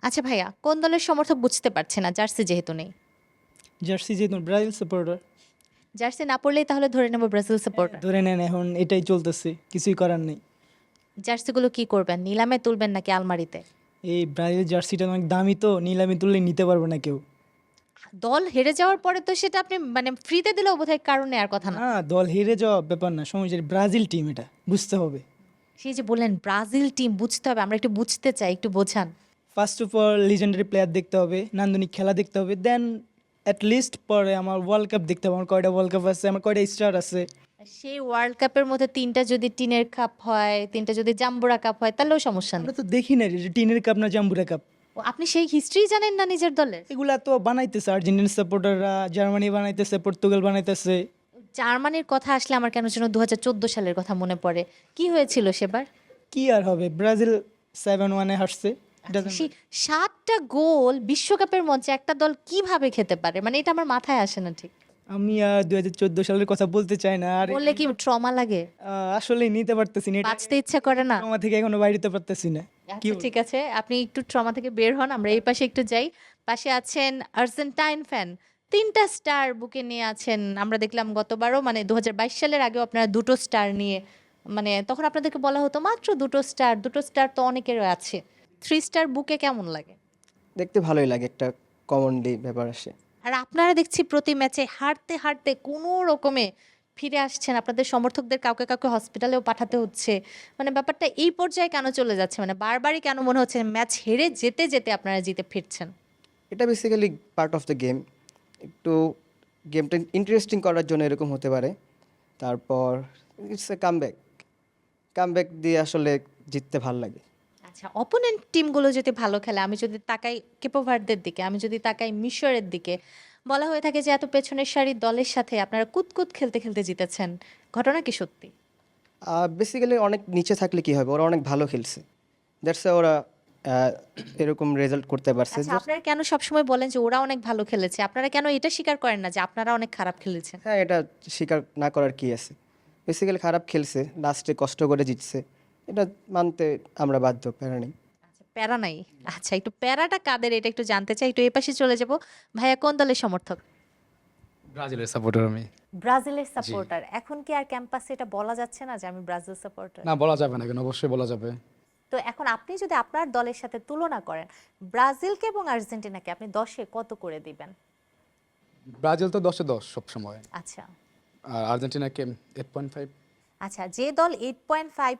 আচ্ছা ভাইয়া, কোন দলের সমর্থক বুঝতে পারছে না জার্সি যেহেতু নেই? জার্সি যেহেতু ব্রাজিল সাপোর্টার। জার্সি না পড়লেই তাহলে ধরে নেব ব্রাজিল সাপোর্টার। ধরে নেন এখন এটাই চলতেছে, কিছুই করার নেই। জার্সিগুলো কি করবেন? নিলামে তুলবেন নাকি আলমারিতে? এই ব্রাজিল জার্সিটা অনেক দামি, তো নিলামে তুললে নিতে পারবে না কেউ। দল হেরে যাওয়ার পরে তো সেটা আপনি মানে ফ্রিতে দিলেও বোধহয় কারণ নেওয়ার কথা না। না, দল হেরে যাওয়া ব্যাপার না, সমস্যা ব্রাজিল টিম, এটা বুঝতে হবে। সেই যে বললেন ব্রাজিল টিম বুঝতে হবে, আমরা একটু বুঝতে চাই, একটু বোঝান। First of all legendary player দেখতে হবে, নান্দনিক খেলা দেখতে হবে, দেন অ্যাট লিস্ট পরে আমার ওয়ার্ল্ড কাপ দেখতে হবে, আমার কয়টা ওয়ার্ল্ড কাপ আছে, আমার কয়টা স্টার আছে। সেই ওয়ার্ল্ড কাপের মধ্যে ৩টা যদি টিনের কাপ হয়, ৩টা যদি জাম্বুরা কাপ হয়, তাহলেও সমস্যা নেই। আমরা তো দেখি না যে টিনের কাপ না জাম্বুরা কাপ। ও, আপনি সেই হিস্ট্রি জানেন না নিজের দলের? এগুলা তো বানাইতেছে আর্জেন্টিনা সাপোর্টাররা, জার্মানি বানাইতেছে, পর্তুগাল বানাইতেছে। জার্মানির কথা আসলে আমার কেন যেন ২০১৪ সালের কথা মনে পড়ে। কি হয়েছিল সেবার? কি আর হবে, ব্রাজিল 7-1 হারছে। সেই ৭টা গোল বিশ্বকাপের মঞ্চে একটা দল কিভাবে খেতে পারে? মানে এটা আমার মাথায় আসে না ঠিক। আমি 2014 সালের কথা বলতে চাই না, আর বললে কি ট্রমা লাগে? আসলে নিতে পারতেছি না, এটা বাঁচতে ইচ্ছা করে না? ট্রমা থেকে এখনো বাইরেতে পারতেছি না। কি আচ্ছা ঠিক আছে, আপনি একটু ট্রমা থেকে বের হন, আমরা এই পাশে একটু যাই। পাশে আছেন আর্জেন্টাইন ফ্যান, ৩টা স্টার বুকে নিয়ে আছেন। আমরা দেখলাম গতবারও মানে ২০২২ সালের আগেও আপনারা ২টো স্টার নিয়ে, মানে তখন আপনাদেরকে বলা হতো মাত্র ২টো স্টার, ২টো স্টার তো অনেকেরও আছে। 3 স্টার বুকে কেমন লাগে? দেখতে ভালোই লাগে, একটা কমনলি ব্যাপার আসে। আর আপনারা দেখছি প্রতি ম্যাচে হারতে হারতে কোনো রকমে ফিরে আসছেন, আপনাদের সমর্থকদের কাউকে কাউকে হসপিটালেও পাঠাতে হচ্ছে। মানে ব্যাপারটা এই পর্যায়ে কেন চলে যাচ্ছে? মানে বারবারই কেন মনে হচ্ছে ম্যাচ হেরে যেতে যেতে আপনারা জিতে ফিরছেন? এটা basically part of the game. একটু গেমটা ইন্টারেস্টিং করার জন্য এরকম হতে পারে। তারপর ইটস এ কামব্যাক। কামব্যাক দিয়ে আসলে জিততে ভাল লাগে। আচ্ছা, অপোনেন্ট টিমগুলো যদি ভালো খেলে, আমি যদি তাকাই কেপো ভার্দের দিকে, আমি যদি তাকাই মিশরের দিকে, বলা হয়ে থাকে যে এত পেছনের সারির দলের সাথে আপনারা কুতকুত খেলতে খেলতে জিতেছেন। ঘটনা কি সত্যি? বেসিক্যালি অনেক নিচে থাকলে কি হবে, ওরা অনেক ভালো খেলছে, দ্যাটস ওরা আহ, এরকম রেজাল্ট করতে পারছে। আচ্ছা, আপনারা কেন সবসময় বলেন যে ওরা অনেক ভালো খেলেছে? আপনারা কেন এটা স্বীকার করেন না যে আপনারা অনেক খারাপ খেলেছেন? হ্যাঁ, এটা স্বীকার না করার কি আছে। বেসিক্যালি খারাপ খেলছে, লাস্টে কষ্ট করে জিতছে, এটা মানতে আমরা বাধ্য, প্যারা নেই। আচ্ছা, প্যারা নাই। আচ্ছা, একটু প্যারাটা কাদের এটা একটু জানতে চাই। একটু এপাশে চলে যাব। ভাইয়া কোন দলের সমর্থক? ব্রাজিলের সাপোর্টার আমি। ব্রাজিলের সাপোর্টার। এখন কি আর ক্যাম্পাসে এটা বলা যাচ্ছে না যে আমি ব্রাজিল সাপোর্টার? না, বলা যাবে না কেন, অবশ্যই বলা যাবে। তো এখন আপনি যদি আপনার দলের সাথে তুলনা করেন, ব্রাজিলকে এবং আর্জেন্টিনাকে আপনি 10-এ কত করে দিবেন? ব্রাজিল তো 10-এ 10 সবসময়, আচ্ছা আর আর্জেন্টিনাকে 8.5। আচ্ছা, যে দল 8.5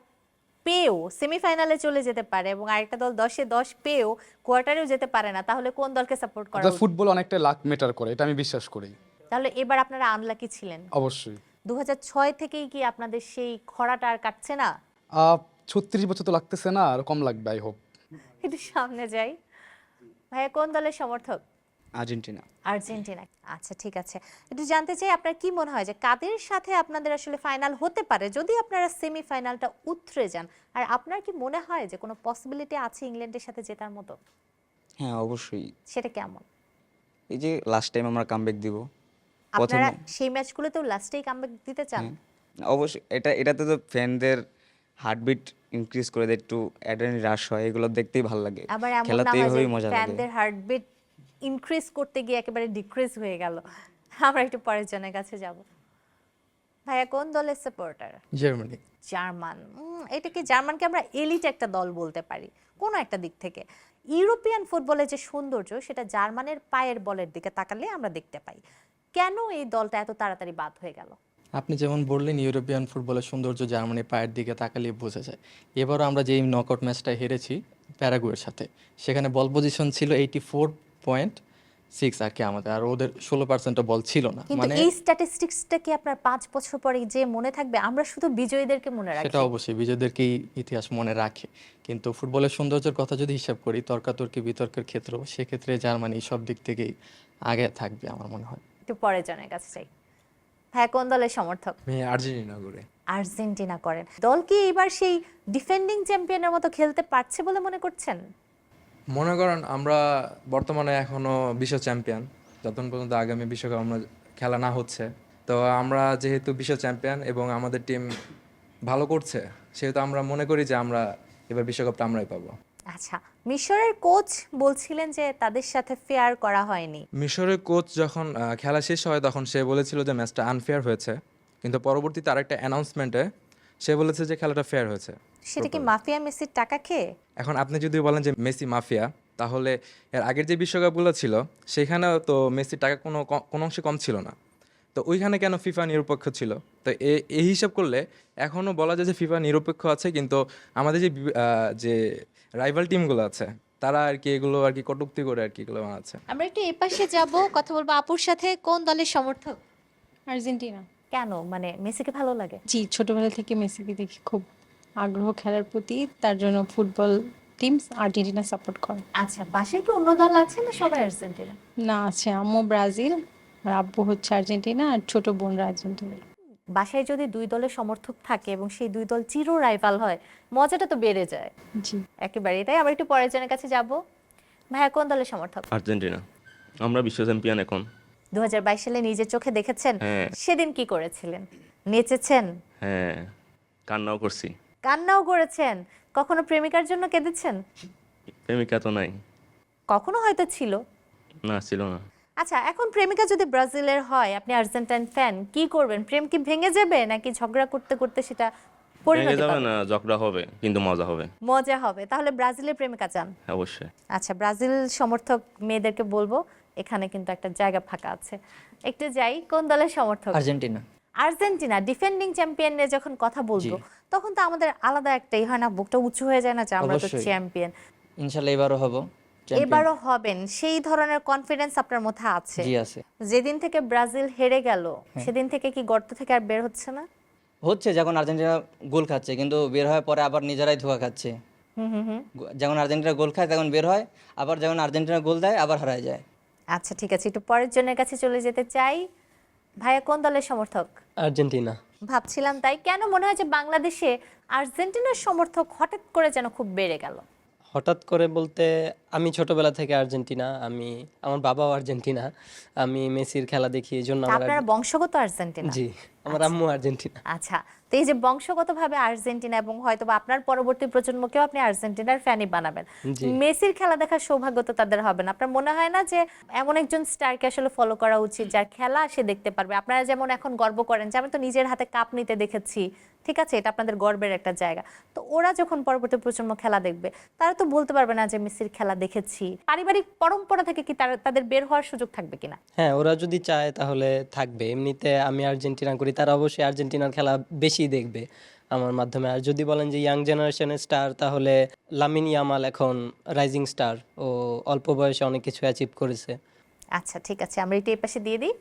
পেয়েও সেমিফাইনালে চলে যেতে পারে এবং আরেকটা দল 10-এ 10 পেয়েও কোয়ার্টারেও যেতে পারে না, তাহলে কোন দলকে সাপোর্ট করা উচিত? ফুটবল অনেকটা লাক ম্যাটার করে, এটা আমি বিশ্বাস করি। তাহলে এবার আপনারা আনলাকি ছিলেন। অবশ্যই। 2006 থেকেই কি আপনাদের সেই খরাটা আর কাটছে না? 36 বছর তো লাগতেছে না, আর কম লাগবে আই হোপ। একটু সামনে যাই। ভাইয়া কোন দলের সমর্থক? আর্জেন্টিনা। আর্জেন্টিনা। আচ্ছা ঠিক আছে, একটু জানতে চাই আপনার কি মনে হয় যে কাদের সাথে আপনাদের আসলে ফাইনাল হতে পারে যদি আপনারা সেমিফাইনালটা উতরে যান? আর আপনার কি মনে হয় যে কোনো পসিবিলিটি আছে ইংল্যান্ডের সাথে জেতার মতো? হ্যাঁ, অবশ্যই। সেটা কেমন? এই যে লাস্ট টাইম আমরা কামব্যাক দিব আপনারা প্রথমে। সেই ম্যাচগুলোতেও লাস্টেই কামব্যাক দিতে চান? হ্যাঁ, অবশ্যই। এটাতে তো ফ্যানদের হার্টবিট ইনক্রিজ করে দেয়, একটু অ্যাড্রেনালিন রাশ হয়, এগুলো দেখতেই ভালো লাগে। আবার এমন খেলাতে না হয় যে এইভাবেই মজা লাগে। ফ্যানদের হার্টবিট ইনক্রিজ করতে গিয়ে একেবারে ডিক্রিজ হয়ে গেল। আমরা একটু পরের জনের কাছে যাব। ভাইয়া কোন দলের সাপোর্টার? জার্মানি। জার্মান। এটা কি জার্মানকে আমরা এলিট একটা দল বলতে পারি কোনো একটা দিক থেকে? ইউরোপিয়ান ফুটবলের যে সৌন্দর্য সেটা জার্মানের পায়ের বলের দিকে তাকালে আমরা দেখতে পাই। কেন এই দলটা এত তাড়াতাড়ি বাদ হয়ে গেল? আপনি যেমন বললেন ইউরোপিয়ান ফুটবলের সৌন্দর্য জার্মানির পায়ের দিকে তাকালেই বোঝা যায়। এবারও আমরা যেই নকআউট ম্যাচটা হেরেছি প্যারাগুয়ের সাথে, সেখানে বল পজিশন ছিল 84.6 আর কি আমাদের, আর ওদের 16% বল ছিল না। কিন্তু মানে এই স্ট্যাটিস্টিক্সটা কি আপনার 5 বছর পরে যে মনে থাকবে? আমরা শুধু বিজয়ীদেরকে মনে রাখি। সেটা অবশ্যই বিজয়ীদেরকেই ইতিহাস মনে রাখে, কিন্তু ফুটবলের সৌন্দর্যের কথা যদি হিসাব করি তর্কাতর্কি বিতর্কের ক্ষেত্রেও, সেক্ষেত্রে জার্মানি সব দিক থেকেই আগে থাকবে আমার মনে হয়। একটু পরের জনের কাছে চাই। হ্যাঁ, কোন দলের সমর্থক? আমি আর্জেন্টিনা করে। আর্জেন্টিনা করেন। দল কি এবার সেই ডিফেন্ডিং চ্যাম্পিয়নের মতো খেলতে পারছে বলে মনে করছেন? মনে করেন আমরা বর্তমানে এখনো বিশ্ব চ্যাম্পিয়ন, যতক্ষণ পর্যন্ত আগামী বিশ্বকাপ আমরা খেলা না হচ্ছে। তো আমরা যেহেতু বিশ্ব চ্যাম্পিয়ন এবং আমাদের টিম ভালো করছে, সেহেতু আমরা মনে করি যে আমরা এবার বিশ্বকাপটা আমরাই পাবো। আচ্ছা, মিশরের কোচ বলছিলেন যে তাদের সাথে ফেয়ার করা হয়নি। মিশরের কোচ যখন খেলা শেষ হয় তখন সে বলেছিল যে ম্যাচটা আনফেয়ার হয়েছে, কিন্তু পরবর্তীতে আরেকটা অ্যানাউন্সমেন্টে সে বলেছে যে খেলাটা ফেয়ার হয়েছে। সেটা কি মাফিয়া মেসির টাকা খেয়ে? এখন আপনি যদি বলেন যে মেসি মাফিয়া, তাহলে এর আগের যে বিশ্বকাপগুলো ছিল সেখানেও তো মেসির টাকা কোনো অংশে কম ছিল না, তো ওইখানে কেন ফিফা নিরপেক্ষ ছিল? তো এই হিসাব করলে এখনও বলা যায় যে ফিফা নিরপেক্ষ আছে, কিন্তু আমাদের যে রাইভাল টিমগুলো আছে তারা আর কি এগুলো আর কি কটূক্তি করে আর কি এগুলো বানাচ্ছে। আমরা একটু এপাশে যাব, কথা বলবো আপুর সাথে। কোন দলের সমর্থক? আর্জেন্টিনা। কেন, মানে মেসিকে ভালো লাগে? জি, ছোটবেলা থেকে মেসিকে দেখি খুব আগ্রহ খেলার প্রতি, তার জন্য ফুটবল টিম আর্জেন্টিনা সাপোর্ট করে। আচ্ছা, বাসায় কি অন্য দল আছে না সবাই আর্জেন্টিনা? না, আছে আম্মু ব্রাজিল আর আব্বু হচ্ছে আর্জেন্টিনা আর ছোট বোনরা আর্জেন্টিনা। বাসায় যদি দুই দলের সমর্থক থাকে এবং সেই দুই দল চির রাইভাল হয়, মজাটা তো বেড়ে যায় জি। একেবারেই। তাই আমরা একটু পরের জনের কাছে যাব। ভাইয়া কোন দলের সমর্থক? আর্জেন্টিনা। আমরা বিশ্ব চ্যাম্পিয়ন এখন। 2022 সালে নিজের চোখে দেখেছেন? হ্যাঁ। সেদিন কি করেছিলেন? নেচেছেন? হ্যাঁ, কান্নাও করছি। কান্নাও করেছেন? কখনো প্রেমিকার জন্য কেঁদেছেন? প্রেমিকা তো নাই। কখনো হয়তো ছিল। না, ছিল না। আচ্ছা, এখন প্রেমিকা যদি ব্রাজিলের হয়, আপনি আর্জেন্টাইন ফ্যান, কি করবেন? প্রেম কি ভেঙে যাবে নাকি ঝগড়া করতে করতে সেটা ভেঙে পরিণতি যাবে পাবে? না, ঝগড়া হবে কিন্তু মজা হবে। মজা হবে। তাহলে ব্রাজিলের প্রেমিকা চান? অবশ্যই। আচ্ছা, ব্রাজিল সমর্থক মেয়েদেরকে বলবো এখানে কিন্তু একটা জায়গা ফাঁকা আছে, একটু যাই। কোন দলের সমর্থক? আর্জেন্টিনা। আর্জেন্টিনা। ডিফেন্ডিং চ্যাম্পিয়নের যখন কথা বলবো তখন তো আমাদের আলাদা একটাই হয় না, বুকটা উঁচু হয়ে যায় না যে আমরা তো অবশ্যই। চ্যাম্পিয়ন? ইনশাল্লাহ এবারও হব champion। এবারও হবেন, সেই ধরনের কনফিডেন্স আপনার মধ্যে আছে? জি আছে। যেদিন থেকে ব্রাজিল হেরে গেল সেদিন থেকে কি গর্ত থেকে আর বের হচ্ছে না? হচ্ছে, যখন আর্জেন্টিনা গোল খাচ্ছে কিন্তু বের হওয়ার পরে আবার নিজেরাই ধোঁকা খাচ্ছে। যখন আর্জেন্টিনা গোল খায় তখন বের হয়, আবার যখন আর্জেন্টিনা গোল দেয় আবার হারায় যায়। আচ্ছা, ঠিক আছে, একটু পরের জনের কাছে চলে যেতে চাই। ভাইয়া কোন দলের সমর্থক? আর্জেন্টিনা। ভাবছিলাম তাই। কেন মনে হয় যে বাংলাদেশে আর্জেন্টিনার সমর্থক হঠাৎ করে যেন খুব বেড়ে গেল? হঠাৎ করে বলতে, আমি ছোটবেলা থেকে আর্জেন্টিনা, আমার বাবাও আর্জেন্টিনা, আমি মেসির খেলা দেখি, এই জন্য আমার আপনারা বংশগত আর্জেন্টিনা? জি, আমার আম্মু আর্জেন্টিনা। আচ্ছা, তো এই যে বংশগতভাবে আর্জেন্টিনা এবং হয়তো বা আপনার পরবর্তী প্রজন্মকেও আপনি আর্জেন্টিনার ফ্যানই বানাবেন, জি। মেসির খেলা দেখার সৌভাগ্য তো তাদের হবে না। আপনার মনে হয় না যে এমন একজন স্টারকে আসলে ফলো করা উচিত যার খেলা সে দেখতে পারবে? আপনারা যেমন এখন গর্ব করেন যে আমি তো নিজের হাতে কাপ নিতে দেখেছি, ঠিক আছে, এটা আপনাদের গর্বের একটা জায়গা, তো ওরা যখন পরবর্তী প্রজন্ম খেলা দেখবে তারা তো বলতে পারবে না যে মেসির খেলা দেখেছি। পারিবারিক পরম্পরা থেকে কি তাদের বের হওয়ার সুযোগ থাকবে কিনা? হ্যাঁ, ওরা যদি চায় তাহলে থাকবে। এমনিতে আমি আর্জেন্টিনা করি, তারা অবশ্যই আর্জেন্টিনার খেলা বেশি দেখবে আমার মাধ্যমে। আর যদি বলেন যে ইয়াং জেনারেশনের স্টার, তাহলে লামিন ইয়ামাল এখন রাইজিং স্টার, ও অল্প বয়সে অনেক কিছু অ্যাচিভ করেছে। আচ্ছা, ঠিক আছে, আমরা এটা এই পাশে দিয়ে দিই।